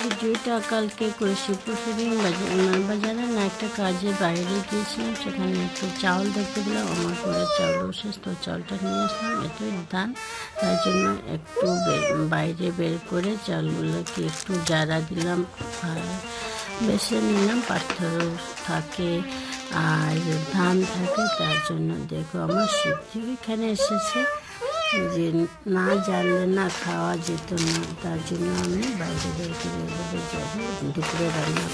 ভিডিওটা কালকে করেছি পরশুদিন বাজারে না একটা কাজে বাইরে গিয়েছিলাম, সেখানে একটু চাউল দেখতে পেলাম। আমার ঘরে চাউল শেষ, তো চাউলটা নিয়ে আসলাম, এতই ধান। তার জন্য একটু বাইরে বের করে চাউলগুলোকে একটু জারা দিলাম আর বেছে নিলাম। পাথর থাকে আর ধান থাকে, তার জন্য দেখো আমার শিবজি এখানে এসেছে, যে না জানলে না খাওয়া যেত না, তার জন্য আমি বাইরে বের করে এভাবে যাবো দুপুরে রান্না